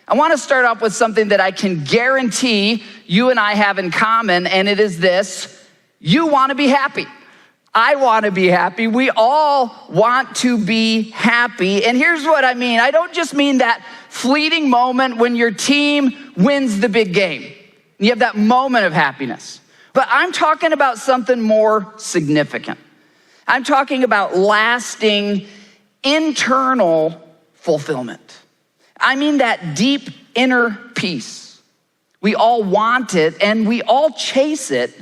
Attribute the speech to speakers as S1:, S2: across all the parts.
S1: I want to start off with something that I can guarantee you and I have in common, and it is this: you want to be happy. I want to be happy. We all want to be happy. And here's what I mean. I don't just mean that fleeting moment when your team wins the big game. You have that moment of happiness. But I'm talking about something more significant. I'm talking about lasting internal fulfillment. I mean that deep inner peace. We all want it, and we all chase it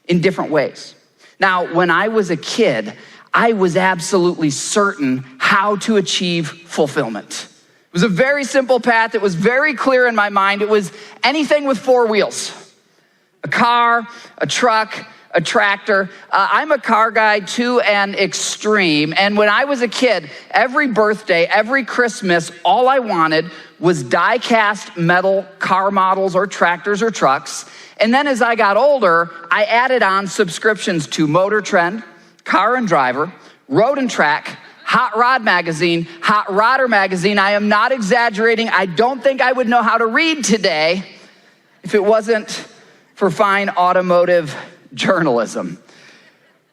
S1: in different ways. Now, when I was a kid, I was absolutely certain how to achieve fulfillment. It was a very simple path. It was very clear in my mind. It was anything with four wheels: a car, a truck, a tractor. I'm a car guy to an extreme. And when I was a kid, every birthday, every Christmas, all I wanted was die-cast metal car models or tractors or trucks. And then as I got older, I added on subscriptions to Motor Trend, Car and Driver, Road and Track, Hot Rod Magazine, Hot Rodder Magazine. I am not exaggerating. I don't think I would know how to read today if it wasn't for fine automotive journalism.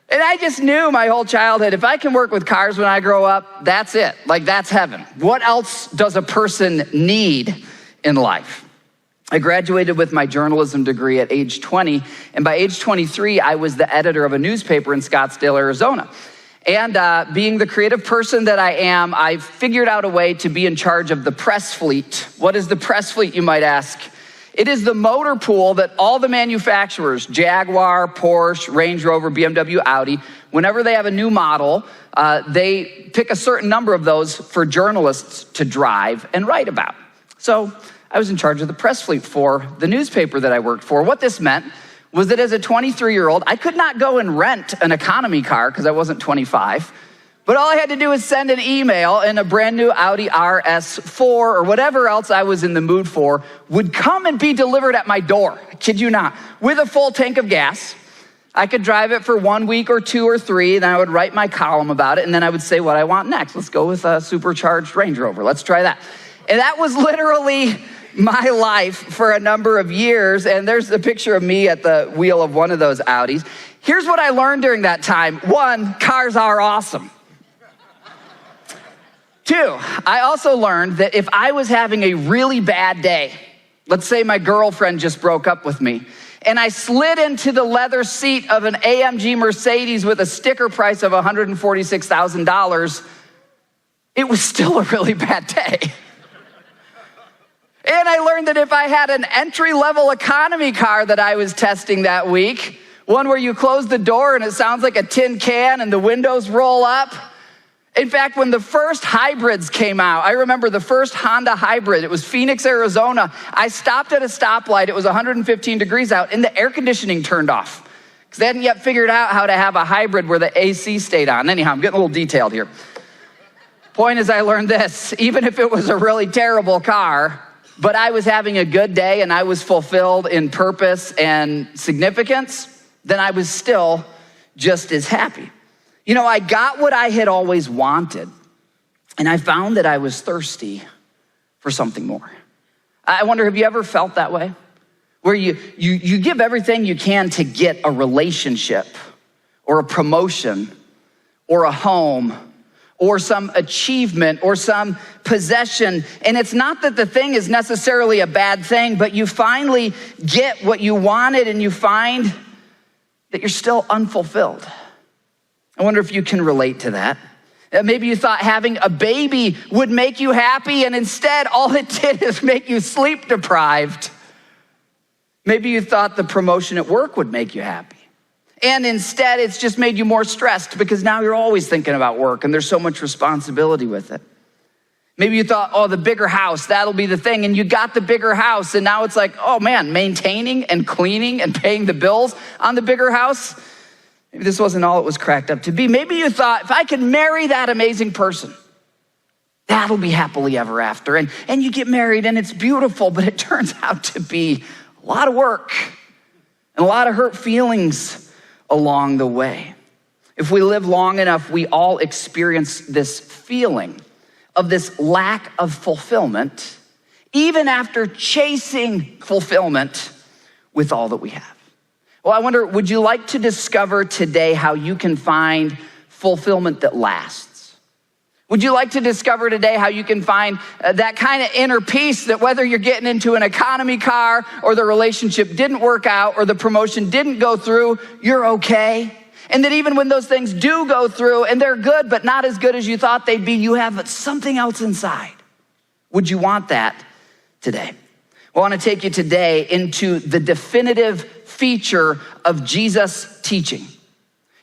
S1: And I just knew my whole childhood, if I can work with cars when I grow up, that's it. Like, that's heaven. What else does a person need in life? I graduated with my journalism degree at age 20, and by age 23, I was the editor of a newspaper in Scottsdale, Arizona. And being the creative person that I am, I figured out a way to be in charge of the press fleet. What is the press fleet, you might ask? It is the motor pool that all the manufacturers, Jaguar, Porsche, Range Rover, BMW, Audi, whenever they have a new model, they pick a certain number of those for journalists to drive and write about. So I was in charge of the press fleet for the newspaper that I worked for. What this meant was that as a 23-year-old, I could not go and rent an economy car because I wasn't 25. But all I had to do was send an email, and a brand new Audi RS4 or whatever else I was in the mood for would come and be delivered at my door. I kid you not. With a full tank of gas. I could drive it for 1 week or 2 or 3, then I would write my column about it, and then I would say what I want next. Let's go with a supercharged Range Rover. Let's try that. And that was literally my life for a number of years. And there's a picture of me at the wheel of one of those Audis. Here's what I learned during that time. 1, cars are awesome. 2, I also learned that if I was having a really bad day, let's say my girlfriend just broke up with me, and I slid into the leather seat of an AMG Mercedes with a sticker price of $146,000, it was still a really bad day. And I learned that if I had an entry-level economy car that I was testing that week, one where you close the door and it sounds like a tin can and the windows roll up. In fact, when the first hybrids came out, I remember the first Honda hybrid. It was Phoenix, Arizona. I stopped at a stoplight. It was 115 degrees out, and the air conditioning turned off because they hadn't yet figured out how to have a hybrid where the AC stayed on. Anyhow, I'm getting a little detailed here. Point is, I learned this. Even if it was a really terrible car, but I was having a good day and I was fulfilled in purpose and significance, then I was still just as happy. You know, I got what I had always wanted, and I found that I was thirsty for something more. I wonder, have you ever felt that way? Where you give everything you can to get a relationship or a promotion or a home or some achievement or some possession, and it's not that the thing is necessarily a bad thing, but you finally get what you wanted and you find that you're still unfulfilled. I wonder if you can relate to that. Maybe you thought having a baby would make you happy, and instead all it did is make you sleep deprived. Maybe you thought the promotion at work would make you happy, and instead it's just made you more stressed because now you're always thinking about work and there's so much responsibility with it. Maybe you thought, oh, the bigger house, that'll be the thing, and you got the bigger house, and now it's like, oh man, maintaining and cleaning and paying the bills on the bigger house, maybe this wasn't all it was cracked up to be. Maybe you thought, if I could marry that amazing person, that'll be happily ever after. And you get married and it's beautiful, but it turns out to be a lot of work and a lot of hurt feelings along the way. If we live long enough, we all experience this feeling of this lack of fulfillment even after chasing fulfillment with all that we have. Well, I wonder, would you like to discover today how you can find fulfillment that lasts? Would you like to discover today how you can find that kind of inner peace that whether you're getting into an economy car or the relationship didn't work out or the promotion didn't go through, you're okay? And that even when those things do go through and they're good, but not as good as you thought they'd be, you have something else inside. Would you want that today? Well, I want to take you today into the definitive feature of Jesus' teaching.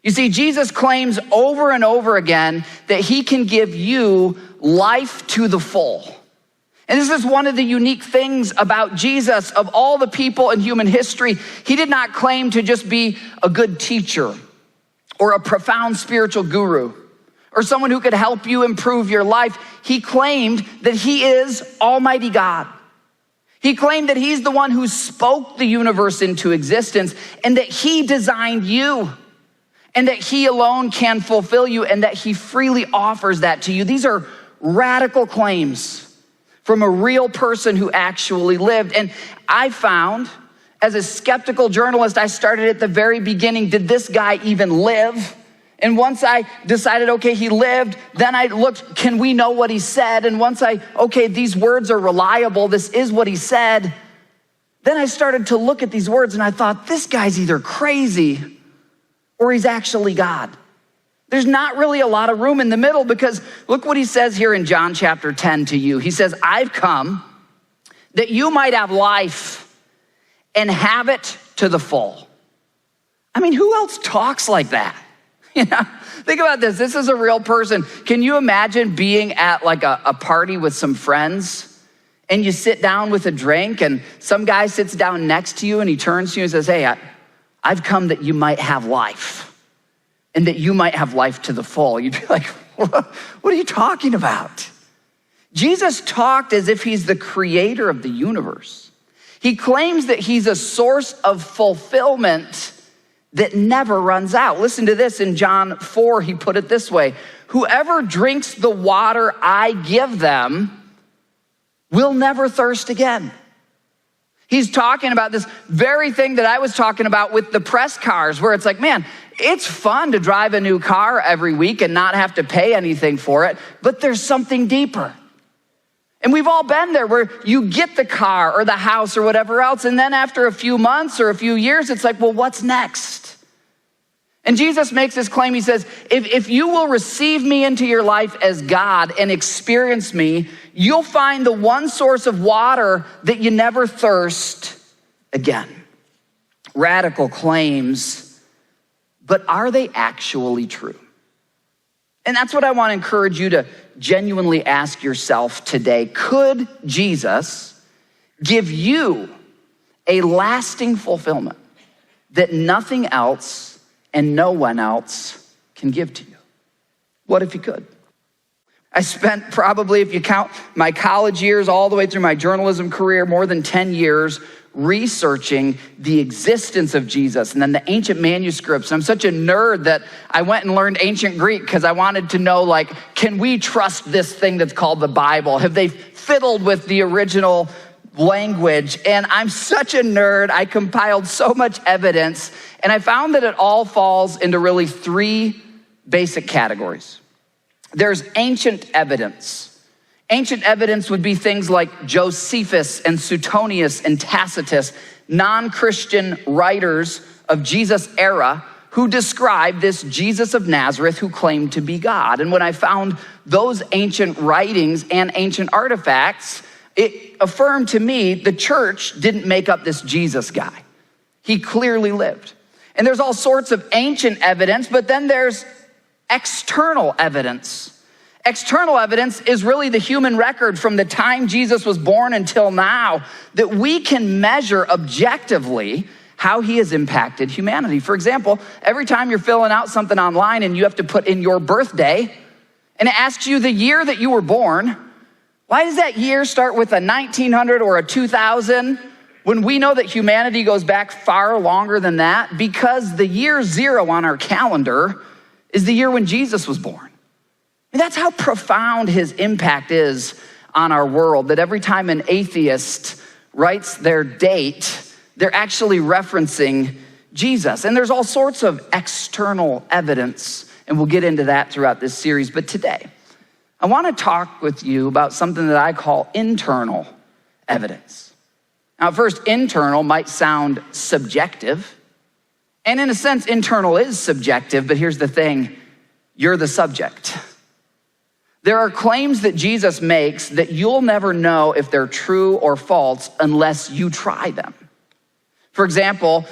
S1: You see, Jesus claims over and over again that he can give you life to the full. And this is one of the unique things about Jesus. Of all the people in human history, he did not claim to just be a good teacher or a profound spiritual guru or someone who could help you improve your life. He claimed that he is Almighty God. He claimed that he's the one who spoke the universe into existence and that he designed you and that he alone can fulfill you and that he freely offers that to you. These are radical claims from a real person who actually lived. And I found, as a skeptical journalist, I started at the very beginning, did this guy even live? And once I decided, okay, he lived, then I looked, can we know what he said? And once okay, these words are reliable, this is what he said. Then I started to look at these words and I thought, this guy's either crazy or he's actually God. There's not really a lot of room in the middle because look what he says here in John chapter 10 to you. He says, I've come that you might have life and have it to the full. I mean, who else talks like that? You know, think about this. This is a real person. Can you imagine being at like a party with some friends and you sit down with a drink and some guy sits down next to you and he turns to you and says, hey, I've come that you might have life and that you might have life to the full. You'd be like, what are you talking about? Jesus talked as if he's the creator of the universe. He claims that he's a source of fulfillment that never runs out. Listen to this in John 4, he put it this way, whoever drinks the water I give them will never thirst again. He's talking about this very thing that I was talking about with the press cars, where it's like, man, it's fun to drive a new car every week and not have to pay anything for it, but there's something deeper. And we've all been there where you get the car or the house or whatever else, and then after a few months or a few years, it's like, well, what's next? And Jesus makes this claim. He says, if you will receive me into your life as God and experience me, you'll find the one source of water that you never thirst again. Radical claims, but are they actually true? And that's what I want to encourage you to genuinely ask yourself today. Could Jesus give you a lasting fulfillment that nothing else and no one else can give to you? What if he could? I spent probably, if you count my college years all the way through my journalism career, more than 10 years researching the existence of Jesus and then the ancient manuscripts. And I'm such a nerd that I went and learned ancient Greek because I wanted to know, like, can we trust this thing that's called the Bible? Have they fiddled with the original language? And I'm such a nerd. I compiled so much evidence, and I found that it all falls into really three basic categories. There's ancient evidence. Ancient evidence would be things like Josephus and Suetonius and Tacitus, non-Christian writers of Jesus' era who described this Jesus of Nazareth who claimed to be God. And when I found those ancient writings and ancient artifacts, it affirmed to me the church didn't make up this Jesus guy. He clearly lived. And there's all sorts of ancient evidence, but then there's external evidence. External evidence is really the human record from the time Jesus was born until now that we can measure objectively how he has impacted humanity. For example, every time you're filling out something online and you have to put in your birthday and it asks you the year that you were born, why does that year start with a 1900 or a 2000 when we know that humanity goes back far longer than that? Because the year 0 on our calendar is the year when Jesus was born. And that's how profound his impact is on our world, that every time an atheist writes their date, they're actually referencing Jesus. And there's all sorts of external evidence, and we'll get into that throughout this series. But today, I want to talk with you about something that I call internal evidence. Now, first, internal might sound subjective. And in a sense, internal is subjective, but here's the thing, you're the subject. There are claims that Jesus makes that you'll never know if they're true or false unless you try them. For example,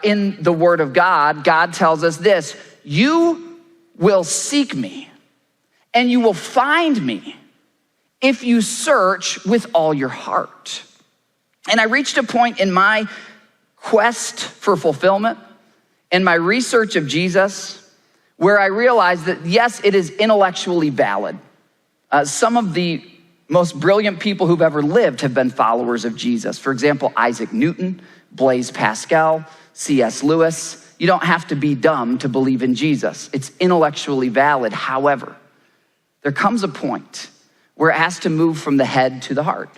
S1: in the Word of God, God tells us this, you will seek me and you will find me if you search with all your heart. And I reached a point in my quest for fulfillment and my research of Jesus where I realized that yes, it is intellectually valid. Some of the most brilliant people who've ever lived have been followers of Jesus. For example, Isaac Newton, Blaise Pascal, C.S. Lewis. You don't have to be dumb to believe in Jesus. It's intellectually valid. However, there comes a point where it has to move from the head to the heart.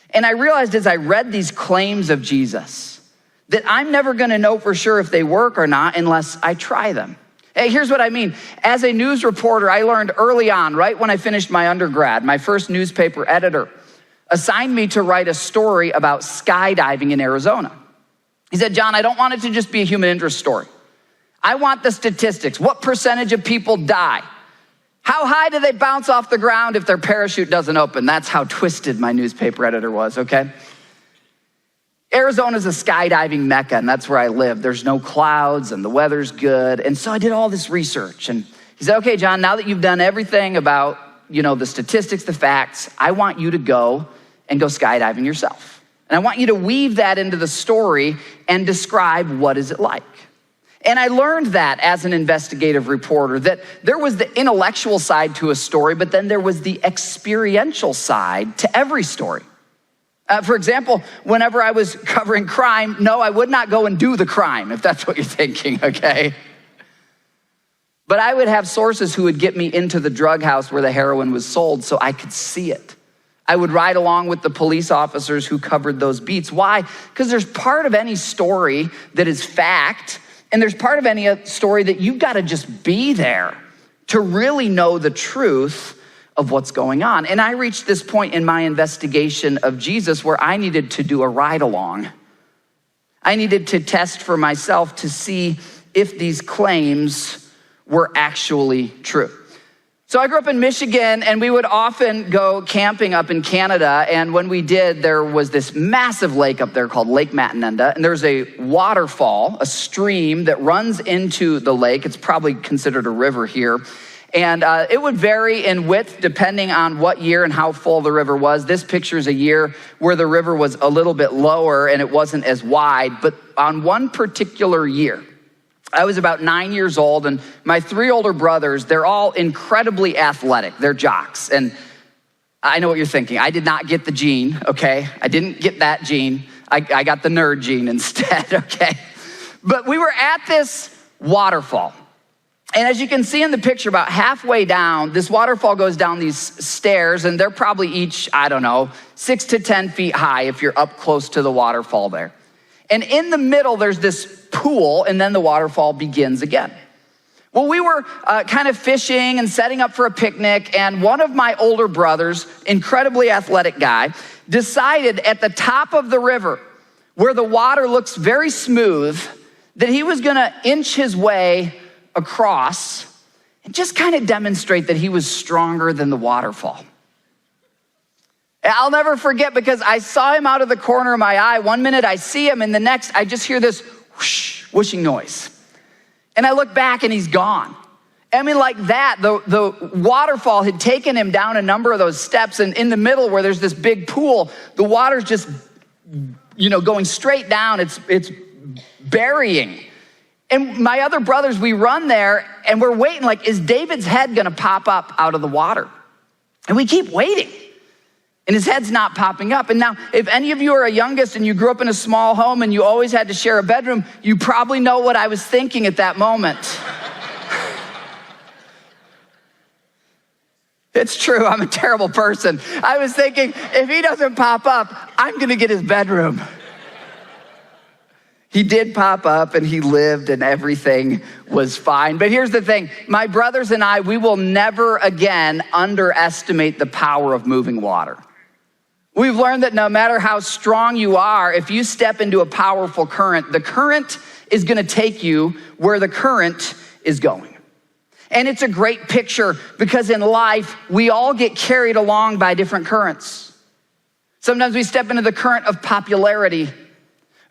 S1: And I realized as I read these claims of Jesus that I'm never gonna know for sure if they work or not unless I try them. Hey, here's what I mean. As a news reporter, I learned early on, right when I finished my undergrad, my first newspaper editor assigned me to write a story about skydiving in Arizona. He said, John, I don't want it to just be a human interest story. I want the statistics. What percentage of people die? How high do they bounce off the ground if their parachute doesn't open? That's how twisted my newspaper editor was, okay? Arizona's a skydiving mecca, and that's where I live. There's no clouds, and the weather's good. And so I did all this research. And he said, okay, John, now that you've done everything about, the statistics, the facts, I want you to go skydiving yourself. And I want you to weave that into the story and describe what is it like. And I learned that as an investigative reporter, that there was the intellectual side to a story, but then there was the experiential side to every story. For example, whenever I was covering crime, no, I would not go and do the crime, if that's what you're thinking, okay? But I would have sources who would get me into the drug house where the heroin was sold so I could see it. I would ride along with the police officers who covered those beats. Why? Because there's part of any story that is fact, and there's part of any story that you've got to just be there to really know the truth of what's going on. And I reached this point in my investigation of Jesus where I needed to do a ride along. I needed to test for myself to see if these claims were actually true. So I grew up in Michigan, and we would often go camping up in Canada. And when we did, there was this massive lake up there called Lake Matinenda. And there's a waterfall, a stream that runs into the lake. It's probably considered a river here. And it would vary in width depending on what year and how full the river was. This picture is a year where the river was a little bit lower and it wasn't as wide. But on one particular year, I was about 9 years old, and my 3 older brothers, they're all incredibly athletic. They're jocks. And I know what you're thinking. I did not get the gene, okay? I didn't get that gene. I got the nerd gene instead, okay? But we were at this waterfall. And as you can see in the picture, about halfway down, this waterfall goes down these stairs, and they're probably each, 6 to 10 feet high if you're up close to the waterfall there. And in the middle, there's this pool, and then the waterfall begins again. Well, we were kind of fishing and setting up for a picnic, and one of my older brothers, incredibly athletic guy, decided at the top of the river, where the water looks very smooth, that he was gonna inch his way across and just kind of demonstrate that he was stronger than the waterfall. I'll never forget, because I saw him out of the corner of my eye. One minute I see him, and the next I just hear this whoosh, whooshing noise. And I look back and he's gone. I mean, like that, the waterfall had taken him down a number of those steps, and in the middle where there's this big pool, the water's just, going straight down. It's burying. And my other brothers, we run there and we're waiting, like, is David's head gonna pop up out of the water? And we keep waiting, and his head's not popping up. And now, if any of you are a youngest and you grew up in a small home and you always had to share a bedroom, you probably know what I was thinking at that moment. It's true, I'm a terrible person. I was thinking, if he doesn't pop up, I'm gonna get his bedroom. He did pop up and he lived and everything was fine. But here's the thing, my brothers and I, we will never again underestimate the power of moving water. We've learned that no matter how strong you are, if you step into a powerful current, the current is gonna take you where the current is going. And it's a great picture because in life, we all get carried along by different currents. Sometimes we step into the current of popularity,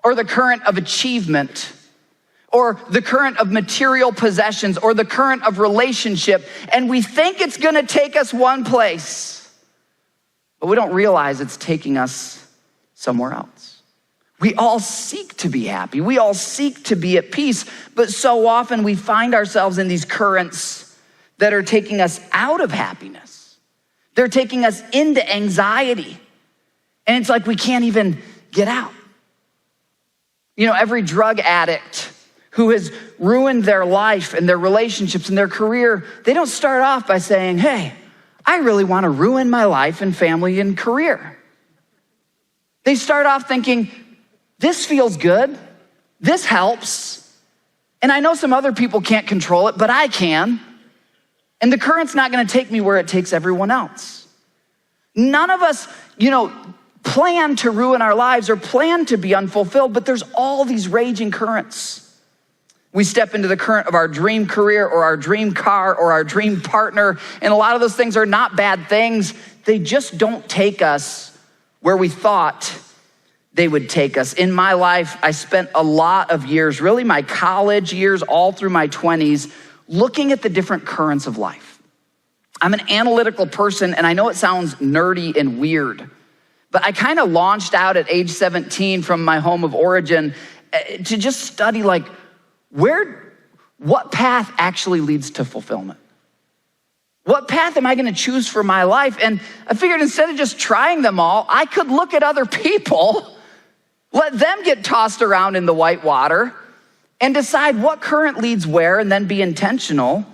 S1: or the current of achievement, or the current of material possessions, or the current of relationship, and we think it's gonna take us one place, but we don't realize it's taking us somewhere else. We all seek to be happy. We all seek to be at peace, but so often we find ourselves in these currents that are taking us out of happiness. They're taking us into anxiety, and it's like we can't even get out. You know, every drug addict who has ruined their life and their relationships and their career, they don't start off by saying, hey, I really want to ruin my life and family and career. They start off thinking, this feels good, this helps, and I know some other people can't control it, but I can, and the current's not going to take me where it takes everyone else. None of us, plan to ruin our lives or plan to be unfulfilled, but there's all these raging currents. We step into the current of our dream career or our dream car or our dream partner, and a lot of those things are not bad things. They just don't take us where we thought they would take us. In my life, I spent a lot of years, really my college years, all through my 20s, looking at the different currents of life. I'm an analytical person, and I know it sounds nerdy and weird, but I kind of launched out at age 17 from my home of origin to just study what path actually leads to fulfillment? What path am I gonna choose for my life? And I figured instead of just trying them all, I could look at other people, let them get tossed around in the white water, and decide what current leads where, and then be intentional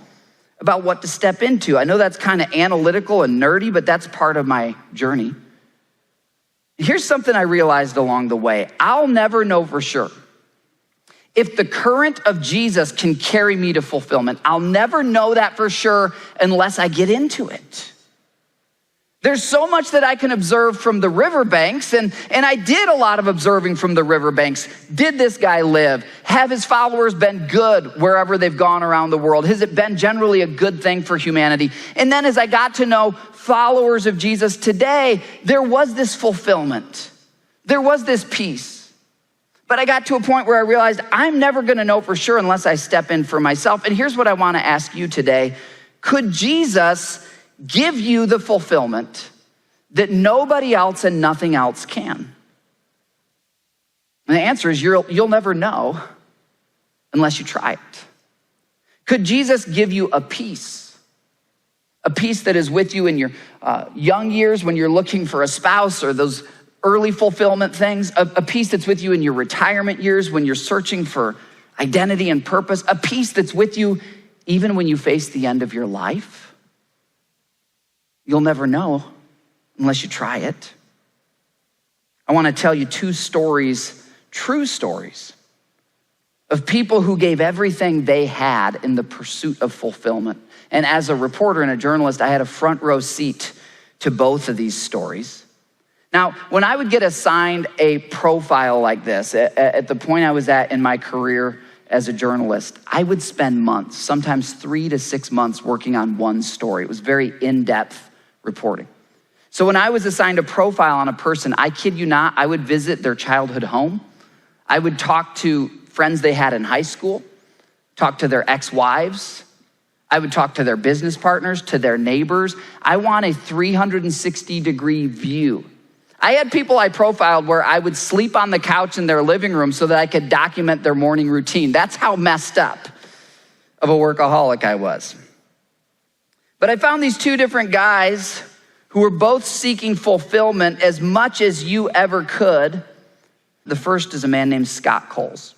S1: about what to step into. I know that's kind of analytical and nerdy, but that's part of my journey. Here's something I realized along the way. I'll never know for sure if the current of Jesus can carry me to fulfillment. I'll never know that for sure unless I get into it. There's so much that I can observe from the riverbanks, and I did a lot of observing from the riverbanks. Did this guy live? Have his followers been good wherever they've gone around the world? Has it been generally a good thing for humanity? And then as I got to know followers of Jesus today, there was this fulfillment. There was this peace. But I got to a point where I realized I'm never gonna know for sure unless I step in for myself. And here's what I wanna ask you today. Could Jesus give you the fulfillment that nobody else and nothing else can? And the answer is you'll never know unless you try it. Could Jesus give you a peace that is with you in your young years when you're looking for a spouse or those early fulfillment things, a peace that's with you in your retirement years when you're searching for identity and purpose, a peace that's with you even when you face the end of your life? You'll never know unless you try it. I want to tell you two stories, true stories, of people who gave everything they had in the pursuit of fulfillment. And as a reporter and a journalist, I had a front row seat to both of these stories. Now, when I would get assigned a profile like this, at the point I was at in my career as a journalist, I would spend months, sometimes 3 to 6 months working on one story. It was very in-depth reporting. So when I was assigned a profile on a person, I kid you not, I would visit their childhood home. I would talk to friends they had in high school, talk to their ex-wives. I would talk to their business partners, to their neighbors. I want a 360-degree view. I had people I profiled where I would sleep on the couch in their living room so that I could document their morning routine. That's how messed up of a workaholic I was. But I found these two different guys who were both seeking fulfillment as much as you ever could. The first is a man named Scott Coles.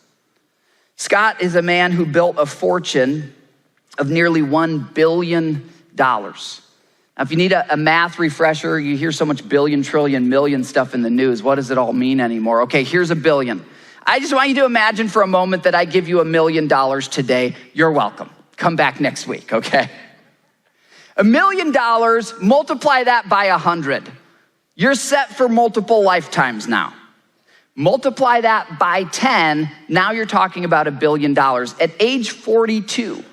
S1: Scott is a man who built a fortune of nearly $1 billion. Now, Now, if you need a math refresher, you hear so much billion, trillion, million stuff in the news. What does it all mean anymore? Okay, here's a billion. I just want you to imagine for a moment that I give you $1 million today. You're welcome. Come back next week, okay? $1 million, multiply that by 100. You're set for multiple lifetimes now. Multiply that by 10, now you're talking about $1 billion. At age 42,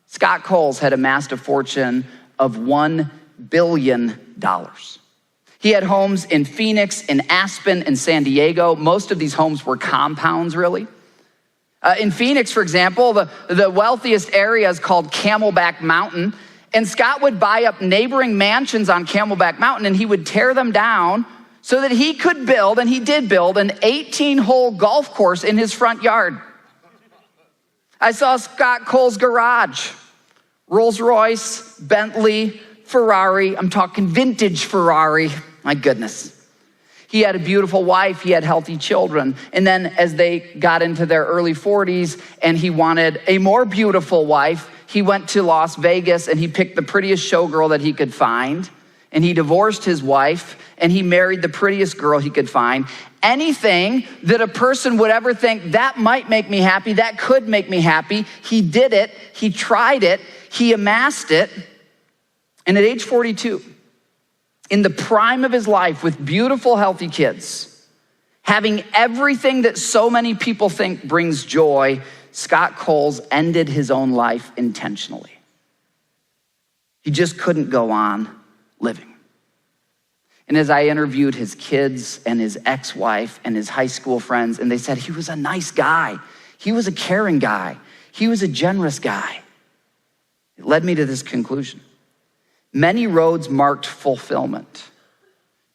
S1: Scott Coles had amassed a fortune of $1 billion. He had homes in Phoenix, in Aspen, and San Diego. Most of these homes were compounds, really. In Phoenix, for example, the wealthiest area is called Camelback Mountain. And Scott would buy up neighboring mansions on Camelback Mountain, and he would tear them down so that he could build, and he did build, an 18-hole golf course in his front yard. I saw Scott Coles' garage. Rolls Royce, Bentley, Ferrari. I'm talking vintage Ferrari. My goodness. He had a beautiful wife. He had healthy children. And then as they got into their early 40s and he wanted a more beautiful wife, he went to Las Vegas and he picked the prettiest showgirl that he could find. And he divorced his wife and he married the prettiest girl he could find. Anything that a person would ever think, that might make me happy, that could make me happy, he did it, he tried it, he amassed it. And at age 42, in the prime of his life with beautiful, healthy kids, having everything that so many people think brings joy, Scott Coles ended his own life intentionally. He just couldn't go on living. And as I interviewed his kids and his ex-wife and his high school friends, and they said he was a nice guy. He was a caring guy. He was a generous guy. It led me to this conclusion. Many roads marked fulfillment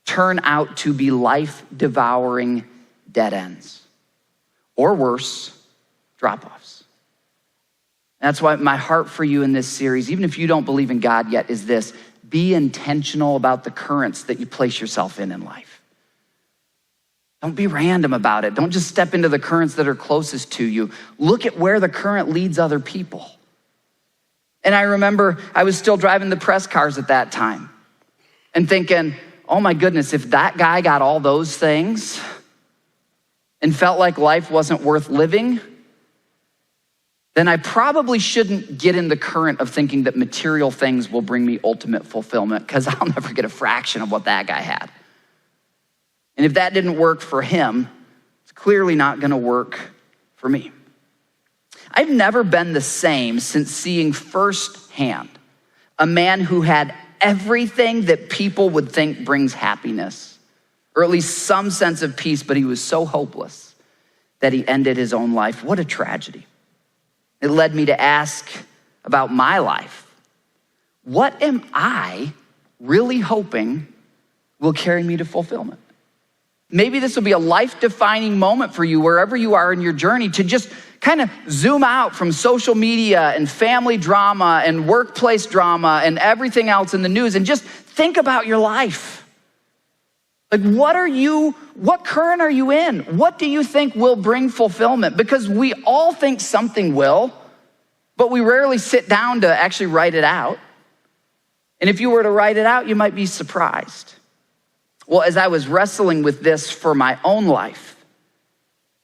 S1: turn out to be life-devouring dead ends, or worse, drop-offs. That's why my heart for you in this series, even if you don't believe in God yet, is this: be intentional about the currents that you place yourself in life. Don't be random about it. Don't just step into the currents that are closest to you. Look at where the current leads other people. And I remember I was still driving the press cars at that time and thinking, oh my goodness, if that guy got all those things and felt like life wasn't worth living, then I probably shouldn't get in the current of thinking that material things will bring me ultimate fulfillment, because I'll never get a fraction of what that guy had. And if that didn't work for him, it's clearly not gonna work for me. I've never been the same since seeing firsthand a man who had everything that people would think brings happiness, or at least some sense of peace, but he was so hopeless that he ended his own life. What a tragedy. It led me to ask about my life. What am I really hoping will carry me to fulfillment? Maybe this will be a life-defining moment for you wherever you are in your journey, to just kind of zoom out from social media and family drama and workplace drama and everything else in the news and just think about your life. Like, what current are you in? What do you think will bring fulfillment? Because we all think something will, but we rarely sit down to actually write it out. And if you were to write it out, you might be surprised. Well, as I was wrestling with this for my own life,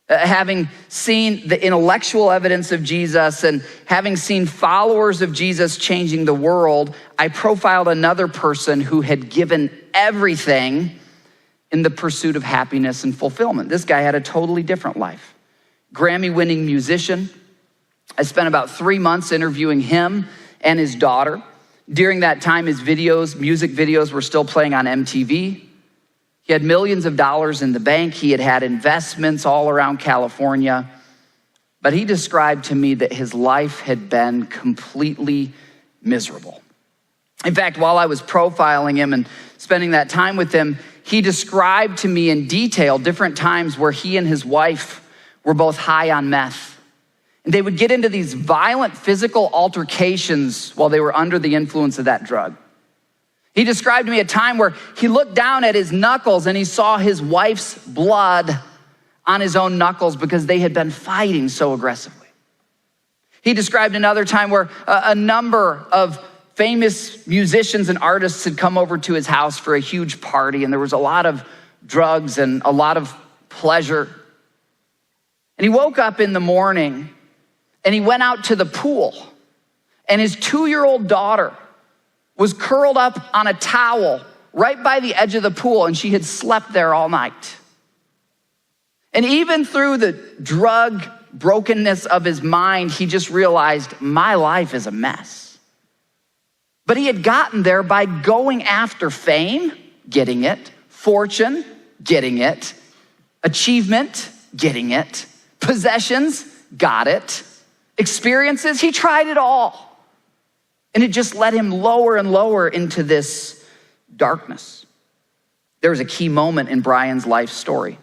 S1: having seen the intellectual evidence of Jesus and having seen followers of Jesus changing the world, I profiled another person who had given everything in the pursuit of happiness and fulfillment. This guy had a totally different life. Grammy-winning musician. I spent about 3 months interviewing him and his daughter. During that time, his music videos were still playing on MTV. He had millions of dollars in the bank. He had had investments all around California. But he described to me that his life had been completely miserable. In fact, while I was profiling him and spending that time with him, he described to me in detail different times where he and his wife were both high on meth. And they would get into these violent physical altercations while they were under the influence of that drug. He described to me a time where he looked down at his knuckles and he saw his wife's blood on his own knuckles because they had been fighting so aggressively. He described another time where a number of famous musicians and artists had come over to his house for a huge party, and there was a lot of drugs and a lot of pleasure. And he woke up in the morning and he went out to the pool, and his 2-year-old daughter was curled up on a towel right by the edge of the pool, and she had slept there all night. And even through the drug brokenness of his mind, he just realized, my life is a mess. But he had gotten there by going after fame, getting it, fortune, getting it, achievement, getting it, possessions, got it, experiences, he tried it all. And it just led him lower and lower into this darkness. There was a key moment in Brian's life story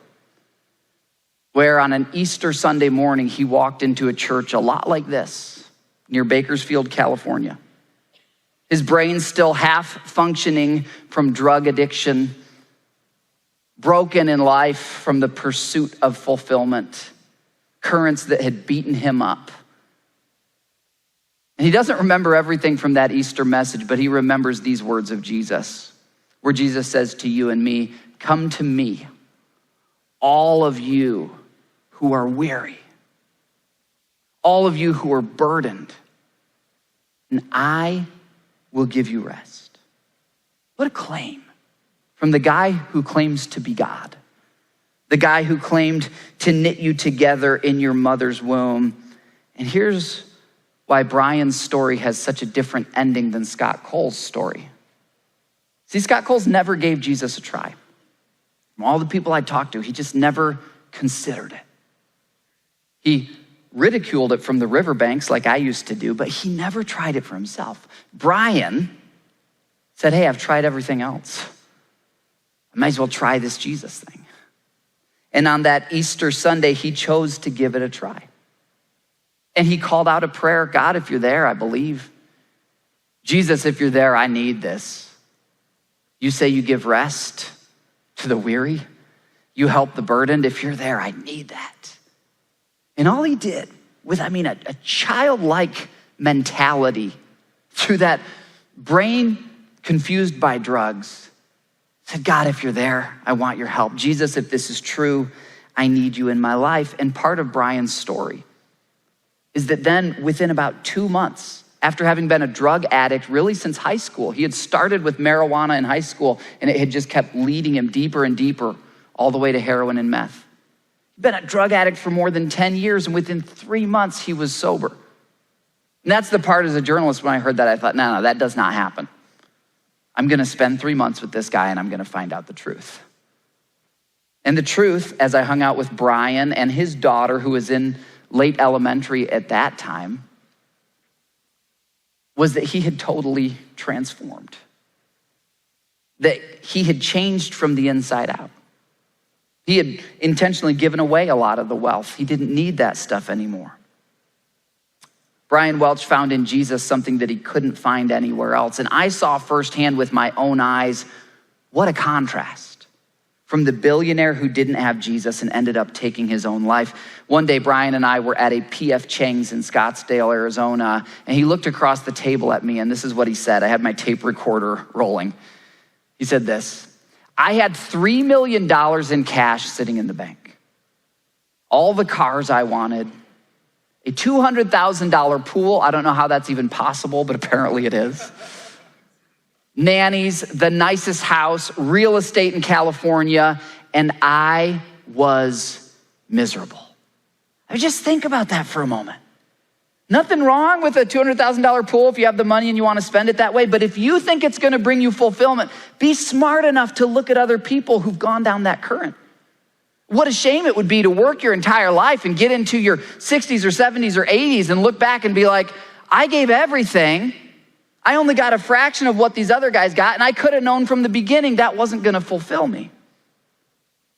S1: where on an Easter Sunday morning, he walked into a church a lot like this, near Bakersfield, California. His brain still half functioning from drug addiction, broken in life from the pursuit of fulfillment, currents that had beaten him up. And he doesn't remember everything from that Easter message, but he remembers these words of Jesus, where Jesus says to you and me, come to me, all of you who are weary, all of you who are burdened, and I will give you rest. What a claim from the guy who claims to be God, the guy who claimed to knit you together in your mother's womb. And here's why Brian's story has such a different ending than Scott Cole's story. See, Scott Cole's never gave Jesus a try. From all the people I talked to, he just never considered it. He ridiculed it from the riverbanks like I used to do, but he never tried it for himself. Brian said, hey, I've tried everything else. I might as well try this Jesus thing. And on that Easter Sunday, he chose to give it a try. And he called out a prayer, God, if you're there, I believe. Jesus, if you're there, I need this. You say you give rest to the weary. You help the burdened. If you're there, I need that. And all he did with, a childlike mentality through that brain confused by drugs, said, God, if you're there, I want your help. Jesus, if this is true, I need you in my life. And part of Brian's story is that then within about 2 months, after having been a drug addict really since high school, he had started with marijuana in high school and it had just kept leading him deeper and deeper all the way to heroin and meth. He'd been a drug addict for more than 10 years and within 3 months he was sober. And that's the part as a journalist when I heard that, I thought, no, that does not happen. I'm gonna spend 3 months with this guy and I'm gonna find out the truth. And the truth, as I hung out with Brian and his daughter, who was in late elementary at that time, was that he had totally transformed. That he had changed from the inside out. He had intentionally given away a lot of the wealth. He didn't need that stuff anymore. Brian Welch found in Jesus something that he couldn't find anywhere else. And I saw firsthand with my own eyes, what a contrast from the billionaire who didn't have Jesus and ended up taking his own life. One day, Brian and I were at a P.F. Chang's in Scottsdale, Arizona, and he looked across the table at me, and this is what he said. I had my tape recorder rolling. He said this, I had $3 million in cash sitting in the bank, all the cars I wanted, a $200,000 pool. I don't know how that's even possible, but apparently it is. Nannies, the nicest house, real estate in California, and I was miserable. I mean, just think about that for a moment. Nothing wrong with a $200,000 pool if you have the money and you want to spend it that way, but if you think it's going to bring you fulfillment, be smart enough to look at other people who've gone down that current. What a shame it would be to work your entire life and get into your 60s or 70s or 80s and look back and be like, I gave everything. I only got a fraction of what these other guys got, and I could have known from the beginning that wasn't gonna fulfill me.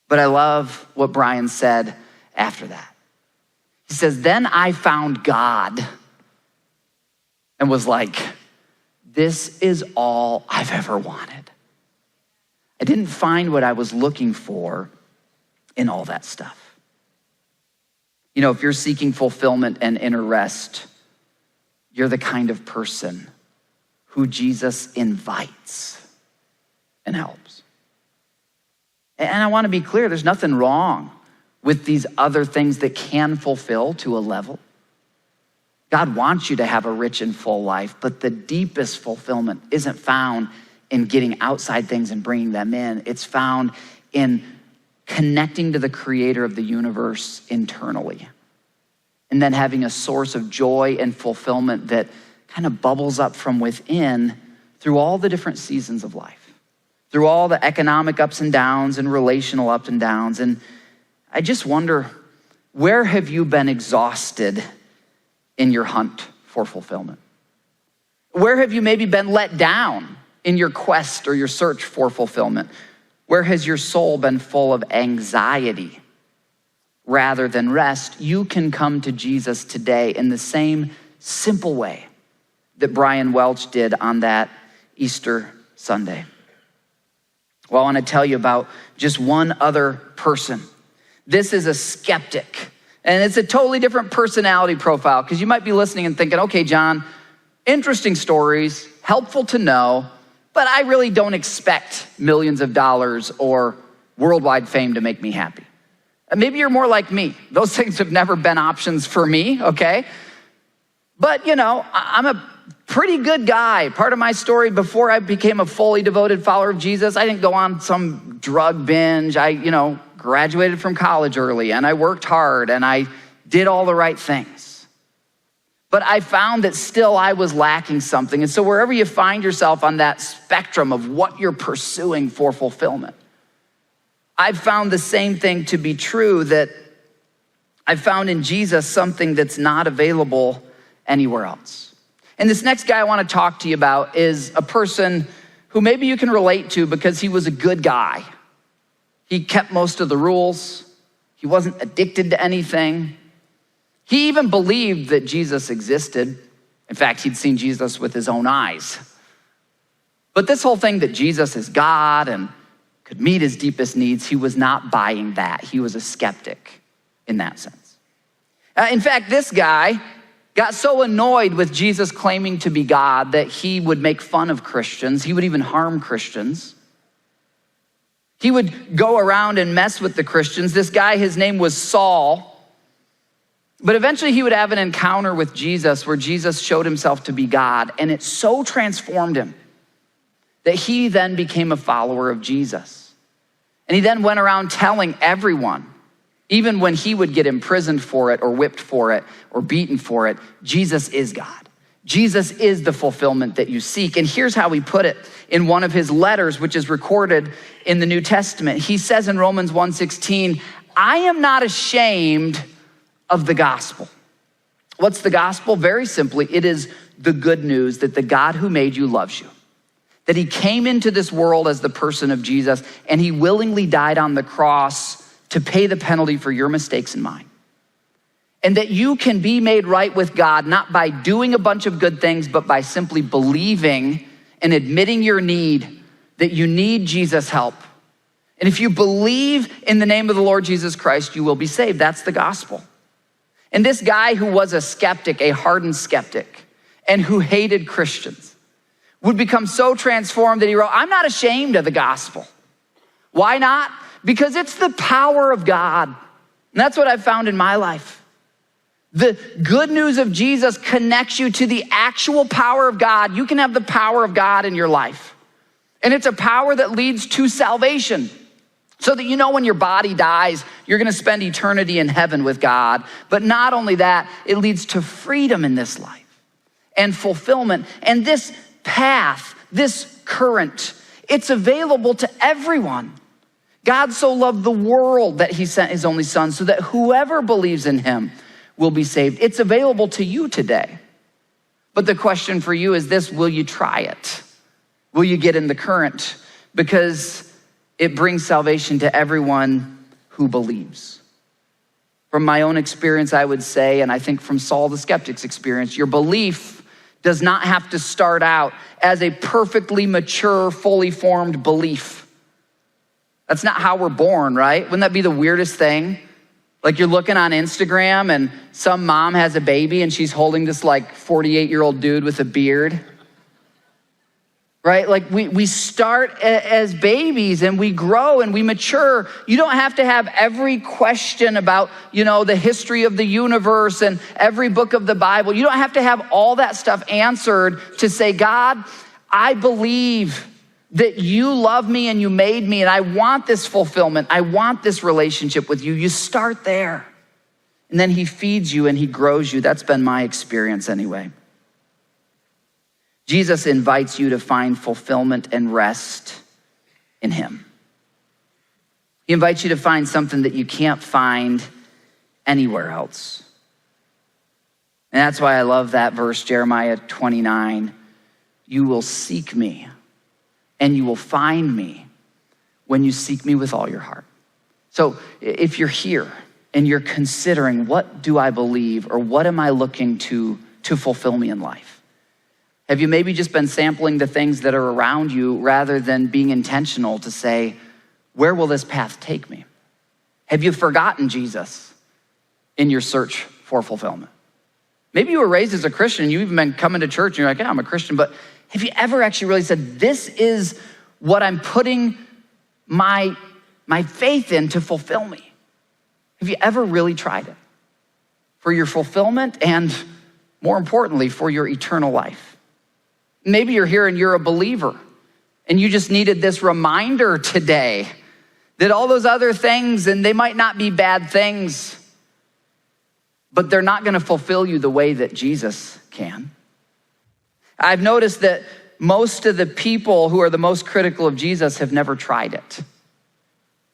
S1: But I love what Brian said after that. He says, then I found God and was like, this is all I've ever wanted. I didn't find what I was looking for in all that stuff. You know, if you're seeking fulfillment and inner rest, you're the kind of person who Jesus invites and helps. And I want to be clear, there's nothing wrong with these other things that can fulfill to a level. God wants you to have a rich and full life, but the deepest fulfillment isn't found in getting outside things and bringing them in. It's found in connecting to the creator of the universe internally, and then having a source of joy and fulfillment that kind of bubbles up from within through all the different seasons of life, through all the economic ups and downs and relational ups and downs. And I just wonder, where have you been exhausted in your hunt for fulfillment? Where have you maybe been let down in your quest or your search for fulfillment? Where has your soul been full of anxiety rather than rest? You can come to Jesus today in the same simple way that Brian Welch did on that Easter Sunday. Well, I want to tell you about just one other person. This is a skeptic, and it's a totally different personality profile, because you might be listening and thinking, okay, John, interesting stories, helpful to know, but I really don't expect millions of dollars or worldwide fame to make me happy. Maybe you're more like me. Those things have never been options for me, okay? But, I'm a pretty good guy. Part of my story, before I became a fully devoted follower of Jesus, I didn't go on some drug binge. I, graduated from college early, and I worked hard, and I did all the right things. But I found that still I was lacking something. And so wherever you find yourself on that spectrum of what you're pursuing for fulfillment, I've found the same thing to be true, that I found in Jesus something that's not available anywhere else. And this next guy I want to talk to you about is a person who maybe you can relate to because he was a good guy. He kept most of the rules. He wasn't addicted to anything. He even believed that Jesus existed. In fact, he'd seen Jesus with his own eyes. But this whole thing that Jesus is God and could meet his deepest needs, he was not buying that. He was a skeptic in that sense. In fact, this guy got so annoyed with Jesus claiming to be God that he would make fun of Christians. He would even harm Christians. He would go around and mess with the Christians. This guy, his name was Saul. But eventually he would have an encounter with Jesus where Jesus showed himself to be God, and it so transformed him that he then became a follower of Jesus. And he then went around telling everyone, even when he would get imprisoned for it or whipped for it or beaten for it, Jesus is God. Jesus is the fulfillment that you seek. And here's how he put it in one of his letters, which is recorded in the New Testament. He says in Romans 1:16, I am not ashamed of the gospel. What's the gospel? Very simply, it is the good news that the God who made you loves you, that he came into this world as the person of Jesus, and he willingly died on the cross to pay the penalty for your mistakes and mine. And that you can be made right with God, not by doing a bunch of good things, but by simply believing and admitting your need, that you need Jesus' help. And if you believe in the name of the Lord Jesus Christ, you will be saved. That's the gospel. And this guy who was a skeptic, a hardened skeptic, and who hated Christians, would become so transformed that he wrote, I'm not ashamed of the gospel. Why not? Because it's the power of God. And that's what I've found in my life. The good news of Jesus connects you to the actual power of God. You can have the power of God in your life. And it's a power that leads to salvation. So that when your body dies, you're gonna spend eternity in heaven with God. But not only that, it leads to freedom in this life and fulfillment. And this path, this current, it's available to everyone. God so loved the world that he sent his only son so that whoever believes in him will be saved. It's available to you today. But the question for you is this: will you try it? Will you get in the current? Because it brings salvation to everyone who believes. From my own experience, I would say, and I think from Saul the skeptic's experience, your belief does not have to start out as a perfectly mature, fully formed belief. That's not how we're born, right? Wouldn't that be the weirdest thing? Like you're looking on Instagram and some mom has a baby and she's holding this 48-year-old dude with a beard. right? Like we start as babies and we grow and we mature. You don't have to have every question about, the history of the universe and every book of the Bible. You don't have to have all that stuff answered to say, God, I believe that you love me and you made me and I want this fulfillment. I want this relationship with you. You start there. And then he feeds you and he grows you. That's been my experience anyway. Jesus invites you to find fulfillment and rest in him. He invites you to find something that you can't find anywhere else. And that's why I love that verse, Jeremiah 29. You will seek me and you will find me when you seek me with all your heart. So if you're here and you're considering, what do I believe or what am I looking to fulfill me in life? Have you maybe just been sampling the things that are around you rather than being intentional to say, where will this path take me? Have you forgotten Jesus in your search for fulfillment? Maybe you were raised as a Christian, you've even been coming to church and you're like, yeah, I'm a Christian, but have you ever actually really said, this is what I'm putting my faith in to fulfill me? Have you ever really tried it? For your fulfillment and, more importantly, for your eternal life. Maybe you're here and you're a believer and you just needed this reminder today that all those other things, and they might not be bad things, but they're not gonna fulfill you the way that Jesus can. I've noticed that most of the people who are the most critical of Jesus have never tried it.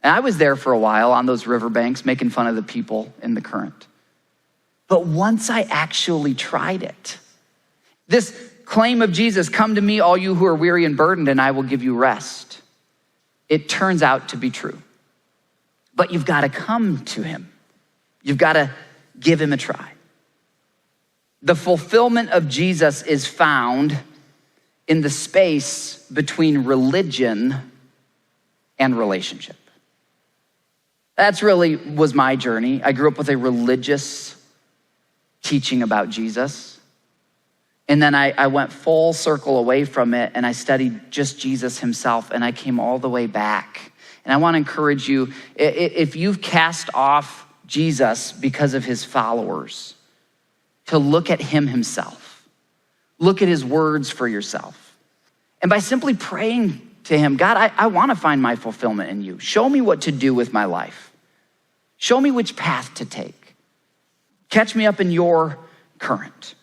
S1: And I was there for a while on those riverbanks making fun of the people in the current. But once I actually tried it, this claim of Jesus, come to me, all you who are weary and burdened, and I will give you rest. It turns out to be true. But you've got to come to him. You've got to give him a try. The fulfillment of Jesus is found in the space between religion and relationship. That's really was my journey. I grew up with a religious teaching about Jesus. And then I went full circle away from it and I studied just Jesus himself and I came all the way back. And I want to encourage you, if you've cast off Jesus because of his followers, to look at him himself. Look at his words for yourself. And by simply praying to him, God, I want to find my fulfillment in you. Show me what to do with my life. Show me which path to take. Catch me up in your current.